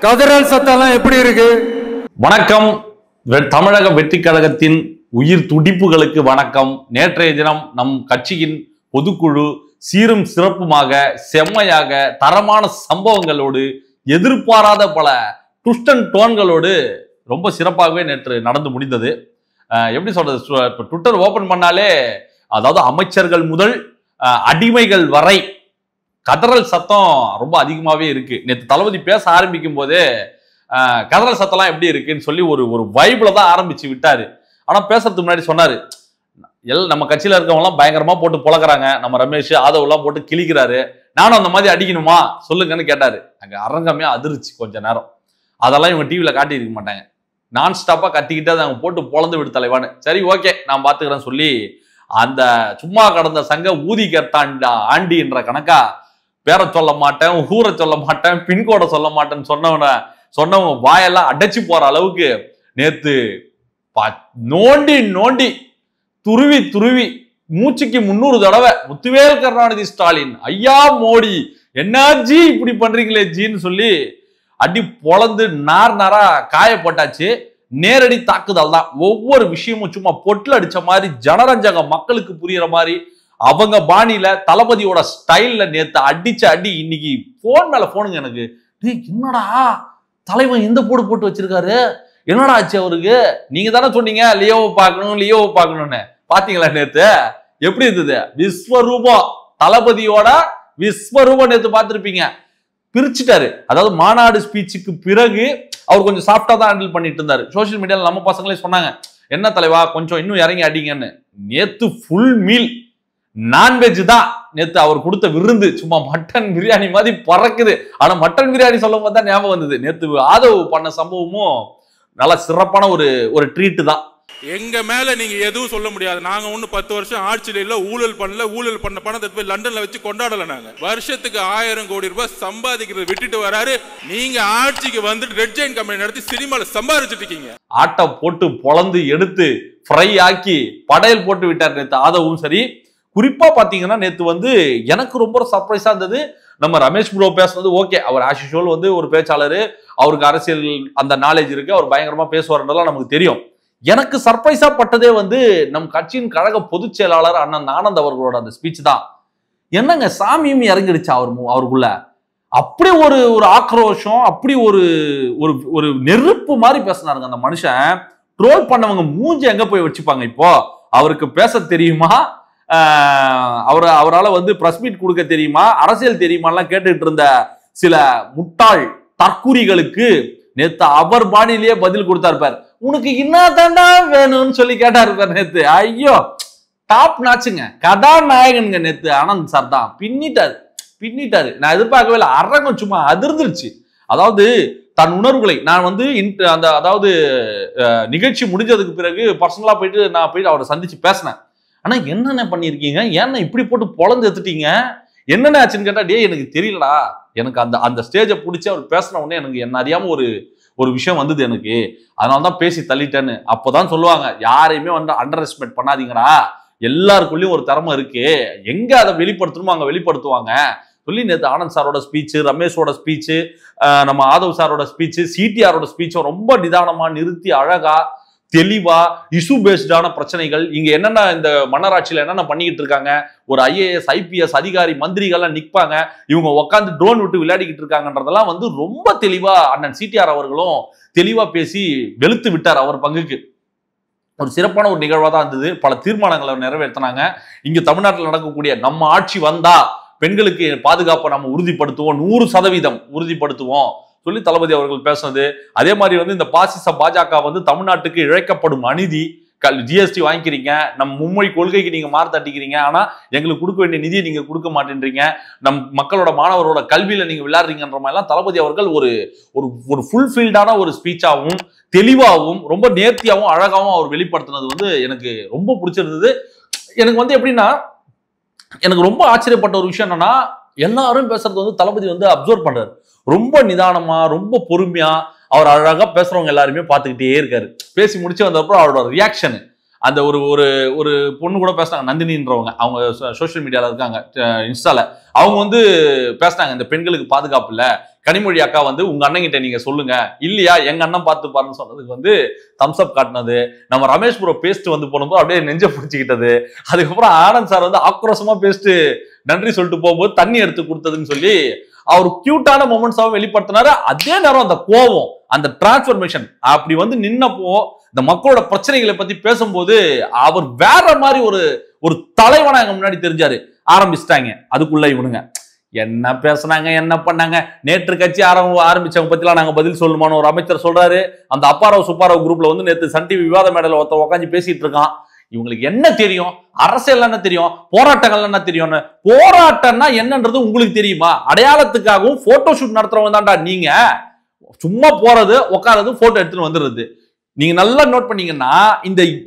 கதறல் சத்தம்லாம் எப்படி இருக்கு? வணக்கம். தமிழக வெற்றி கழகத்தின் உயிர் துடிப்புகளுக்கு வணக்கம். நேற்றைய தினம் நம் கட்சியின் பொதுக்குழு சீரும் சிறப்புமாக செம்மையாக தரமான சம்பவங்களோடு எதிர்பாராத பல ட்விஸ்ட் அண்ட் டோன்களோடு ரொம்ப சிறப்பாகவே நேற்று நடந்து முடிந்தது. எப்படி சொல்றது, ட்விட்டர் ஓபன் பண்ணாலே அதாவது அமைச்சர்கள் முதல் அடிமைகள் வரை கதறல் சத்தம் ரொம்ப அதிகமாகவே இருக்கு. நேற்று தளபதி பேச ஆரம்பிக்கும் போதே கதறல் சத்தம்லாம் எப்படி இருக்குன்னு சொல்லி ஒரு வைப்ல தான் ஆரம்பிச்சு விட்டாரு. ஆனா பேசுறதுக்கு முன்னாடி சொன்னாரு, நம்ம கட்சியில இருக்கவங்கலாம் பயங்கரமா போட்டு புழக்கிறாங்க, நம்ம ரமேஷ் ஆதவ் எல்லாம் போட்டு கிழிக்கிறாரு, நானும் அந்த மாதிரி அடிக்கணுமா சொல்லுங்கன்னு கேட்டாரு. அங்க அரங்கமே அதிர்ச்சி கொஞ்ச நேரம். அதெல்லாம் இவங்க டிவியில காட்டியிருக்க மாட்டாங்க. நான் ஸ்டாப்பா கத்திக்கிட்டே அவங்க போட்டு பொழந்து விடு தலைவான்னு. சரி ஓகே நான் பாத்துக்கிறேன்னு சொல்லி அந்த சும்மா கடந்த சங்க ஊதி கேட்டாண்டா ஆண்டி என்ற கணக்கா பேரை சொல்ல மாட்டேன், ஊரை சொல்ல மாட்டேன், பின்கோடை சொல்ல மாட்டேன்னு சொன்னவங்க வாயெல்லாம் அடைச்சு போற அளவுக்கு நேத்து நோண்டி நோண்டி துருவி துருவி மூச்சுக்கு 300 தடவை முத்துவேல் கருணாநிதி ஸ்டாலின், ஐயா மோடி என்னாச்சு இப்படி பண்றீங்களே ஜின்னு சொல்லி அடி பொழந்து நாரா காயப்பட்டாச்சு. நேரடி தாக்குதல் தான். ஒவ்வொரு விஷயமும் சும்மா பொட்டில் அடிச்ச மாதிரி ஜனரஞ்சக மக்களுக்கு புரியுற மாதிரி அவங்க பாணியில தளபதியோட ஸ்டைல்ல நேத்து அடிச்ச அடி. இன்னைக்கு போன் மேல போனுங்க எனக்கு. என்னடா தலைவன் எந்த போட்டு வச்சிருக்காரு, என்னடா ஆச்சு அவருக்கு? நீங்க தானே சொன்னீங்க லியோவை பார்க்கணும்னு. பாத்தீங்களா நேத்து எப்படி இருந்தது? விஸ்வரூபம், தளபதியோட விஸ்வரூபம் நேத்து பார்த்திருப்பீங்க. பிரிச்சுட்டாரு. அதாவது மாநாடு ஸ்பீச்சுக்கு பிறகு அவர் கொஞ்சம் சாஃப்டா தான் ஹேண்டில் பண்ணிட்டு இருந்தாரு. சோசியல் மீடியால நம்ம பசங்களே சொன்னாங்க, என்ன தலைவா கொஞ்சம் இன்னும் இறங்கி அடிங்கன்னு. நேத்து ஃபுல் மீல் நான்வெஜ் தான். நேத்து அவர் கொடுத்த விருந்து சும்மா மட்டன் பிரியாணி மாதிரி பறக்குது. ஆனா மட்டன் பிரியாணி சொல்லும் போது தான் ஞாபகம் வந்தது, நேத்து ஆதவ் பண்ண சம்பவமும் நல்ல சிறப்பான ஒரு ட்ரீட் தான். எங்க மேல நீங்க எதுவும் சொல்ல முடியாது. நாங்க ஒண்ணு 10 வருஷம் ஆட்சியில இல்ல, ஊழல் பண்ண பணத்தை போய் லண்டன்ல வச்சு கொண்டாடல. நாங்க வருஷத்துக்கு 1000 கோடி ரூபாய் சம்பாதிக்கிறது விட்டுட்டு வராரு. நீங்க ஆட்சிக்கு வந்துட்டு ரெட் ஜெயின் கம்பெனி நடத்தி சினிமால சம்பாதிச்சுட்டு இருக்கீங்க. ஆட்டை போட்டு பொளந்து எடுத்து ஃப்ரை ஆக்கி படையல் போட்டு விட்டார் நேத்து ஆதவும். சரி, குறிப்பா பாத்தீங்கன்னா நேத்து எனக்கு ரொம்ப சர்ப்ரைஸா இருந்தது. நம்ம ரமேஷ் ப்ரோ பேசுனது ஓகே, அவர் ஆஸ் யூசுவல் ஒரு பேச்சாளர், அவருக்கு அரசியல் அந்த நாலேஜ் இருக்கு, அவர் பயங்கரமா பேசுவார்ன்றதெல்லாம் நமக்கு தெரியும். எனக்கு சர்ப்ரைஸா பட்டதே நம் கட்சியின் கழக பொதுச் செயலாளர் அண்ணன் ஆனந்த் அவர்களோட அந்த ஸ்பீச் தான். என்னங்க சாமியும் இறங்கிடுச்சா அவருக்குள்ள. அப்படி ஒரு ஆக்ரோஷம், அப்படி ஒரு நெருப்பு மாதிரி பேசினாருங்க அந்த மனுஷன். ட்ரோல் பண்ணவங்க மூஞ்சி எங்க போய் வச்சுப்பாங்க? இப்போ அவருக்கு பேச தெரியுமா, அவரால் பிரஸ் மீட் கொடுக்க தெரியுமா, அரசியல் தெரியுமாலாம் கேட்டுட்டு இருந்த சில முட்டாள் தற்குறிகளுக்கு நேத்து அவர் பாணியிலேயே பதில் கொடுத்தாரு. உனக்கு என்னதாண்டா வேணும்னு சொல்லி கேட்டாரு நேத்து. ஐயோ டாப் நாச்சுங்க, கதாநாயகனுங்க நேத்து ஆனந்த் சார் தான். பின்னிட்டாரு. நான் எதிர்பார்க்கவே இல்லை. அரங்கம் சும்மா அதிர்ந்துருச்சு. அதாவது தன் உணர்வுகளை நான் அந்த அதாவது நிகழ்ச்சி முடிஞ்சதுக்கு பிறகு பர்சனலா நான் போயிட்டு அவரை சந்திச்சு பேசினேன். ஆனா என்னென்ன பண்ணிருக்கீங்க, ஏன்னா இப்படி போட்டு பொழந்து எடுத்துட்டீங்க, என்னென்ன ஆச்சுன்னு கேட்டா, டே எனக்கு தெரியலடா, எனக்கு அந்த ஸ்டேஜை பிடிச்சி அவர் பேசின உடனே எனக்கு என்ன அறியாம ஒரு விஷயம் வந்தது எனக்கு, அதனாலதான் பேசி தள்ளிட்டேன்னு. அப்பதான் சொல்லுவாங்க, யாரையுமே அண்டர் எஸ்டிமேட் பண்ணாதீங்கடா, எல்லாருக்குள்ளயும் ஒரு திறமை இருக்கு, எங்க அதை வெளிப்படுத்தணுமோ அங்க வெளிப்படுத்துவாங்க சொல்லி நேற்று ஆனந்த் சாரோட ஸ்பீச்சு, ரமேஷோட ஸ்பீச்சு, நம்ம ஆதவ் சாரோட ஸ்பீச்சு, சிடிஆரோட ஸ்பீச்சும் ரொம்ப நிதானமா நிறுத்தி அழகா தெளிவா இஷ்யூ பேஸ்டான பிரச்சனைகள், இங்க என்னென்ன இந்த மன்னராட்சியில என்னென்ன பண்ணிக்கிட்டு இருக்காங்க, ஒரு ஐஏஎஸ் ஐபிஎஸ் அதிகாரி மந்திரிகள்லாம் நிற்பாங்க, இவங்க உட்காந்து ட்ரோன் விட்டு விளையாடிக்கிட்டு இருக்காங்கன்றதெல்லாம் ரொம்ப தெளிவா அண்ணன் சிடிஆர் அவர்களும் தெளிவா பேசி வெளுத்து விட்டார் அவர் பங்குக்கு. ஒரு சிறப்பான ஒரு நிகழ்வா தான் இருந்தது. பல தீர்மானங்களை நிறைவேற்றினாங்க. இங்க தமிழ்நாட்டில் நடக்கக்கூடிய நம்ம ஆட்சி வந்தா பெண்களுக்கு பாதுகாப்பை நம்ம உறுதிப்படுத்துவோம், 100% உறுதிப்படுத்துவோம் சொல்லி தளபதி அவர்கள் பேசுனது. அதே மாதிரி இந்த பாசிச பாஜக தமிழ்நாட்டுக்கு இழைக்கப்படும் அநீதி, ஜிஎஸ்டி வாங்கிக்கிறீங்க, நம்ம மும்மொழி கொள்கைக்கு நீங்க மாறு தட்டிக்கிறீங்க, ஆனா எங்களுக்கு கொடுக்க வேண்டிய நிதியை நீங்க கொடுக்க மாட்டேன்றீங்க, நம் மக்களோட மாணவரோட கல்வியில நீங்க விளையாடுறீங்கன்ற மாதிரிலாம் தளபதி அவர்கள் ஒரு ஃபுல்ஃபில்டான ஒரு ஸ்பீச்சாகவும் தெளிவாகவும் ரொம்ப நேர்த்தியாகவும் அழகாகவும் அவர் வெளிப்படுத்தினது எனக்கு ரொம்ப பிடிச்சிருந்தது. எனக்கு எப்படின்னா, எனக்கு ரொம்ப ஆச்சரியப்பட்ட ஒரு விஷயம் என்னன்னா, எல்லாரும் பேசுறது தளபதி அப்சர்வ் பண்றாரு. ரொம்ப நிதானமா, ரொம்ப பொறுமையா அவர் அழகா பேசுறவங்க எல்லாருமே பார்த்துக்கிட்டே இருக்காரு. பேசி முடிச்சு வந்தப்பறம் அவரோட ரியாக்ஷன், அந்த ஒரு ஒரு ஒரு பொண்ணு கூட பேசுனாங்க, நந்தினின்றவங்க, அவங்க சோசியல் மீடியால இருக்காங்க, இன்ஸ்டால. அவங்க வந்து பேசினாங்க, இந்த பெண்களுக்கு பாதுகாப்பு இல்ல, கனிமொழி அக்கா வந்து உங்க அண்ணன் கிட்ட நீங்க சொல்லுங்க, இல்லையா எங்க அண்ணன் பார்த்து பாருன்னு சொன்னதுக்கு வந்து தம்ஸ் அப் காட்டினது. நம்ம ரமேஷ் ப்ரோ பேஸ்ட் வந்து போனப்போ அப்படியே நெஞ்ச பிடிச்சிக்கிட்டது. அதுக்கப்புறம் ஆனந்த் சார் வந்து ஆக்ரோஷமா பேஸ்ட் நன்றி சொல்லிட்டு போகும்போது தண்ணி எடுத்து கொடுத்ததுன்னு சொல்லி அவர் கியூட்டான மொமெண்ட்ஸாவும் வெளிப்படுத்தினாரு. அதே நேரம் அந்த கோபம், அந்த டிரான்ஸ்பர்மேஷன் அப்படி வந்து நின்னப்போ இந்த மக்களோட பிரச்சனைகளை பத்தி பேசும்போது அவர் வேற மாதிரி ஒரு தலைவனா எங்க முன்னாடி தெரிஞ்சாரு. ஆரம்பிச்சிட்டாங்க அதுக்குள்ள இவனுங்க என்ன பேசுனாங்க, என்ன பண்ணாங்க. நேற்று கட்சி ஆரம்பிச்சவங்க பத்திலாம் நாங்க பதில் சொல்லணுமான்னு ஒரு அமைச்சர் சொல்றாரு. அந்த அப்பாராவ் சுப்பாராவ் குரூப்ல வந்து நேற்று சன் டிவி விவாத மேடையில ஒருத்தர் உட்காந்து பேசிட்டு இருக்கான். இவங்களுக்கு என்ன தெரியும், அரசியல் என்ன தெரியும், போராட்டங்கள் என்ன தெரியும்னு. போராட்டம்னா என்னன்றது உங்களுக்கு தெரியுமா? அடையாளத்துக்காகவும் போட்டோ ஷூட் நடத்துறவங்க தான்டா நீங்க. சும்மா போறது, உட்காரது, போட்டோ எடுத்துட்டு வந்துடுறது. நீங்க நல்லா நோட் பண்ணீங்கன்னா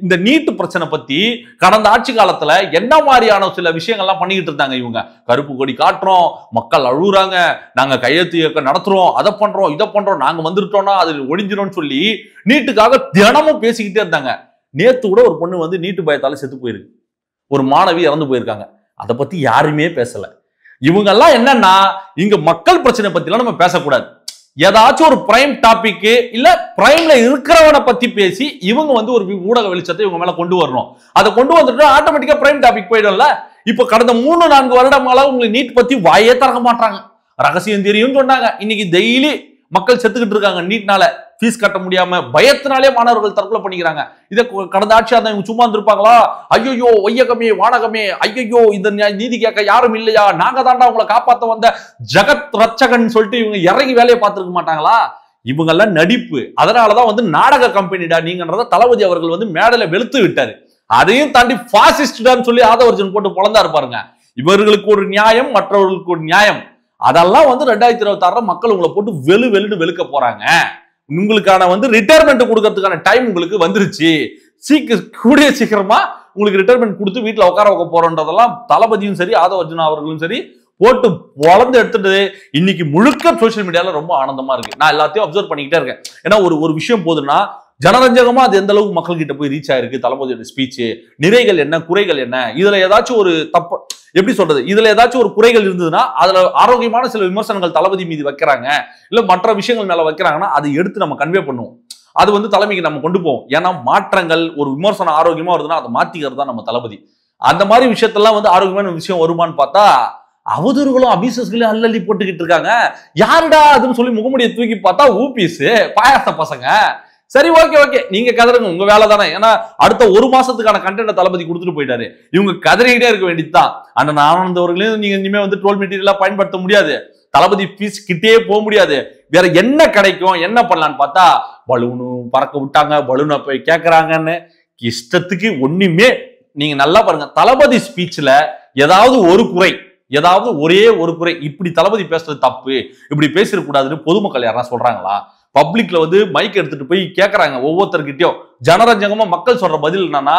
இந்த நீட்டு பிரச்சனை பத்தி கடந்த ஆட்சி காலத்துல என்ன மாதிரியான சில விஷயங்கள்லாம் பண்ணிக்கிட்டு இருந்தாங்க இவங்க. கருப்பு கொடி காட்டுறோம், மக்கள் அழுகுறாங்க, நாங்க கையெழுத்து இயக்கம் நடத்துறோம், அதை பண்றோம், இதை பண்றோம், நாங்க வந்துட்டோம்னா அது ஒழிஞ்சிடும் சொல்லி நீட்டுக்காக தினமும் பேசிக்கிட்டே இருந்தாங்க. நேத்து கூட ஒரு பொண்ணு வந்து நீட்டு பயத்தால செத்து போயிருக்கு, ஒரு மாணவி இறந்து போயிருக்காங்க. அதை பத்தி யாருமே பேசல. இவங்க எல்லாம் என்னன்னா, இங்க மக்கள் பிரச்சனை பத்தி எல்லாம் நம்ம பேசக்கூடாது. ஏதாச்சும் ஒரு பிரைம் டாபிக் இல்ல பிரைம்ல இருக்கிறவனை பத்தி பேசி இவங்க வந்து ஒரு ஊடக வெளிச்சத்தை இவங்க மேல கொண்டு வரணும். அதை கொண்டு வந்துட்டு ஆட்டோமேட்டிக்கா பிரைம் டாபிக் போயிடும்ல. இப்ப கடந்த 3-4 வருடங்களா உங்களுக்கு நீட் பத்தி வாயே திறக்க மாட்டாங்க. ரகசியம் தெரியும் சொன்னாங்க. இன்னைக்கு டெய்லி மக்கள் செத்துக்கிட்டு இருக்காங்க நீட்னால. ஃபீஸ் கட்ட முடியாம பயத்தினாலே மாணவர்கள் தற்கொலை பண்ணிக்கிறாங்க. இதை கடந்த ஆட்சியா தான் இவங்க சும்மா இருந்திருப்பாங்களா? ஐயோ வையகமே வானகமே, ஐயோ இந்த நீதி கேட்க யாரும் இல்லையா, நாங்க தாண்டா உங்களை காப்பாத்த வந்த ஜகத் ரட்சகன் சொல்லிட்டு இவங்க இறங்கி வேலையை பார்த்திருக்க மாட்டாங்களா? இவங்க எல்லாம் நடிப்பு. அதனாலதான் வந்து நாடக கம்பெனிடா நீங்கன்றத தளபதி அவர்கள் வந்து மேடையில வெளுத்து விட்டாரு. அதையும் தாண்டி பாசிஸ்டான்னு சொல்லி ஆதவர்ஜன் போட்டு பொழந்தா இருப்பாருங்க. இவர்களுக்கு ஒரு நியாயம், மற்றவர்களுக்கு ஒரு நியாயம். அதெல்லாம் வந்து 2026 மக்கள் உங்களை போட்டு வெளுன்னு வெளுக்க போறாங்க. உங்களுக்கான வந்து ரிட்டையர்மெண்ட் கொடுக்கறதுக்கான டைம் உங்களுக்கு வந்துருச்சு. கூடிய சீக்கிரமா உங்களுக்கு ரிட்டையர்மெண்ட் கொடுத்து வீட்டுல உட்கார வைக்க போறோன்றதெல்லாம் தளபதியும் சரி ஆதவர்ஜுனா அவர்களும் சரி போட்டு வளர்ந்து எடுத்துட்டு இன்னைக்கு முழுக்க சோசியல் மீடியால ரொம்ப ஆனந்தமா இருக்கு. நான் எல்லாத்தையும் அப்சர்வ் பண்ணிக்கிட்டே இருக்கேன். ஏன்னா ஒரு விஷயம் போதுன்னா ஜனரஞ்சகமா அது எந்த அளவுக்கு மக்கள் கிட்ட போய் ரீச் ஆயிருக்கு. தளபதியோட ஸ்பீச், நிறைகள் என்ன, குறைகள் என்ன, இதுல ஏதாச்சும் ஒரு தப்பு, எப்படி சொல்றது, இதுல ஏதாச்சும் ஒரு குறைகள் இருந்ததுன்னா அதுல ஆரோக்கியமான சில விமர்சனங்கள் தளபதி மீது வைக்கிறாங்க, இல்ல மற்ற விஷயங்கள் மேல வைக்கிறாங்கன்னா அதை எடுத்து நம்ம கன்வே பண்ணுவோம். அது வந்து தலைமைக்கு நம்ம கொண்டு போவோம். ஏன்னா மாற்றங்கள், ஒரு விமர்சனம் ஆரோக்கியமா வருதுன்னா அதை மாத்திக்கிறது தான் நம்ம தளபதி. அந்த மாதிரி விஷயத்தெல்லாம் வந்து ஆரோக்கியமான விஷயம் வருமானு பார்த்தா அவதூறுகளும் அபிசஸ்களையும் அள்ளி போட்டுக்கிட்டு இருக்காங்க. யாருடா அதுன்னு சொல்லி முகமுடியை தூக்கி பார்த்தா ஊபிஸ் பாயாச பசங்க. சரி, ஓகே, நீங்க கதறுங்க, உங்க வேலை தானே. ஏன்னா அடுத்த 1 மாசத்துக்கான கண்டென்ட் தளபதி கொடுத்துட்டு போயிட்டாரு. இவங்க கதறிக்கிட்டே இருக்க வேண்டியதுதான். அந்த ஆனந்த் அவர்களையும் நீங்க இனிமே வந்து ட்ரோல் மெட்டீரியலா பயன்படுத்த முடியாது. தளபதி பீஸ் கிட்டே போக முடியாது. வேற என்ன கிடைக்கும், என்ன பண்ணலான்னு பார்த்தா பலூனு பறக்க விட்டாங்க, பலூனை போய் கேட்கறாங்கன்னு இஷ்டத்துக்கு ஒண்ணுமே. நீங்க நல்லா பாருங்க, தளபதி ஸ்பீச்ல ஏதாவது ஒரு குறை, ஏதாவது ஒரே ஒரு குறை, இப்படி தளபதி பேசுறது தப்பு, இப்படி பேசிடக்கூடாதுன்னு பொதுமக்கள் யாரா சொல்றாங்களா? பப்ளிக்ல வந்து மைக் எடுத்துட்டு போய் கேட்கறாங்க ஒவ்வொருத்தர்கிட்டயும். ஜனரஞ்சகமா மக்கள் சொல்ற பதில் என்னன்னா,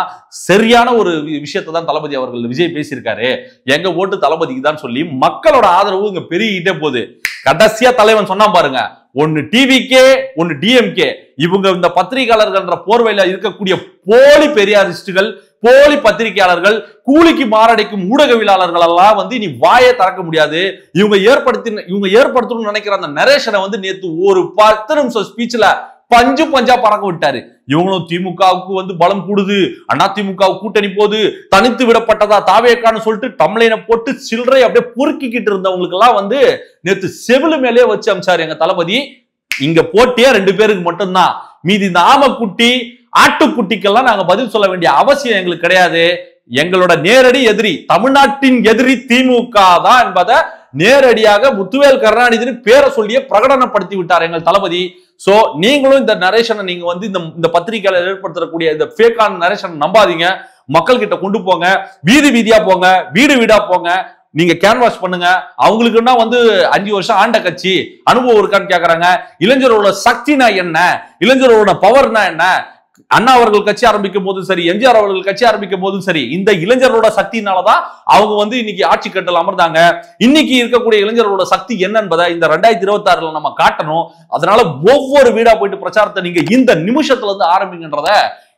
சரியான ஒரு விஷயத்தை தான் தளபதி அவர்கள் விஜய் பேசியிருக்காரு, எங்க ஓட்டு தளபதிக்கு தான் சொல்லி மக்களோட ஆதரவு இங்க பெருகிட்டே போகுது. கடைசியா தலைவன் சொன்னா பாருங்க, ஒன்னு டிவிக்கே ஒன்னு டிஎம்கே. இவங்க இந்த பத்திரிகையாளர்கள் போர்வையில இருக்கக்கூடிய போலி பெரியாரிஸ்டுகள், போலி பத்திரிகையாளர்கள், கூலிக்கு மாரடைக்கும் ஊடகவியலாளர்கள் எல்லாம் வந்து இனி வாயை திறக்க முடியாது. இவங்க ஏற்படுத்தணும்னு நினைக்கிற அந்த நரேஷனை வந்து நேத்து ஒரு 10 நிமிஷம் ஸ்பீச்ல பஞ்சா பறக்க விட்டாரு. இவங்களும் திமுகவுக்கு வந்து பலம் கூடுது, அதிமுக கூட்டணி போது, தனித்து விடப்பட்டதா தாவேக்கான்னு சொல்லிட்டு டம்ளைனை போட்டு சில்லறை அப்படியே பொறுக்கிக்கிட்டு இருந்தவங்களுக்கு எல்லாம் வந்து நேத்து செவிலு மேலே வச்சு அமிச்சாரு எங்க தளபதி. இங்க போட்டியா 2 பேருக்கு மட்டும்தான். மீதி இந்த ஆமக்குட்டி ஆட்டுக்குட்டிக்கெல்லாம் நாங்க பதில் சொல்ல வேண்டிய அவசியம் எங்களுக்கு கிடையாது. எங்களோட நேரடி எதிரி, தமிழ்நாட்டின் எதிரி திமுக தான் என்பதை நேரடியாக முத்துவேல் கருணாநிதி பேரை சொல்லியே பிரகடனப்படுத்தி விட்டார் எங்கள் தளபதி. சோ நீங்களும் இந்த நரேஷனை நீங்க வந்து இந்த பத்திரிகையாளர் ஏற்படுத்தக்கூடிய இந்த ஃபேக்கான நரேஷன் நம்பாதீங்க. மக்கள் கிட்ட கொண்டு போங்க, வீதியா போங்க, வீடா போங்க, நீங்க கேன்வாஸ் பண்ணுங்க. அவங்களுக்குன்னா வந்து 5 வருஷம் ஆண்ட கட்சி அனுபவம் இருக்கான்னு கேக்குறாங்க. இளைஞரோட சக்தினா என்ன, இளைஞரோட பவர்னா என்ன? அண்ணா அவர்கள் கட்சி ஆரம்பிக்கும் போதும் சரி, எம்ஜிஆர் அவர்கள் கட்சி ஆரம்பிக்கும் போதும் சரி, இந்த இளைஞரோட சக்தினாலதான் அவங்க வந்து இன்னைக்கு ஆட்சி கட்டல் அமர்ந்தாங்க. இன்னைக்கு இருக்கக்கூடிய இளைஞரோட சக்தி என்ன என்பதை இந்த 2026 நம்ம காட்டணும். அதனால ஒவ்வொரு வீடா போயிட்டு பிரச்சாரத்தை நீங்க இந்த நிமிஷத்துல இருந்து ஆரம்பிங்கன்றத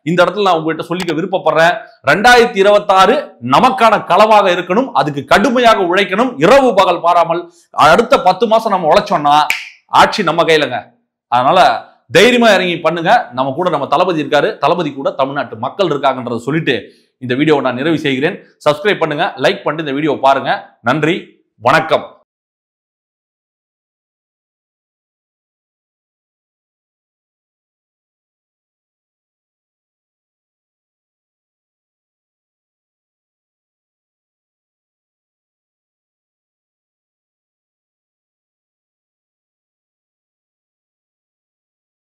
இந்த இடத்துல நான் உங்ககிட்ட சொல்லிக்க விருப்பப்படுறேன். 2026 நமக்கான களமாக இருக்கணும். அதுக்கு கடுமையாக உழைக்கணும், இரவு பகல் பாராமல். அடுத்த 10 மாசம் நம்ம உழைச்சோம்னா ஆட்சி நம்ம கையிலங்க. அதனால தைரியமா இறங்கி பண்ணுங்க. நம்ம கூட நம்ம தளபதி இருக்காரு, தளபதி கூட தமிழ்நாட்டு மக்கள் இருக்காங்கன்றதை சொல்லிட்டு இந்த வீடியோவை நான் நிறைவு செய்கிறேன். சப்ஸ்கிரைப் பண்ணுங்க, லைக் பண்ணிட்டு இந்த வீடியோ பாருங்க. நன்றி, வணக்கம்.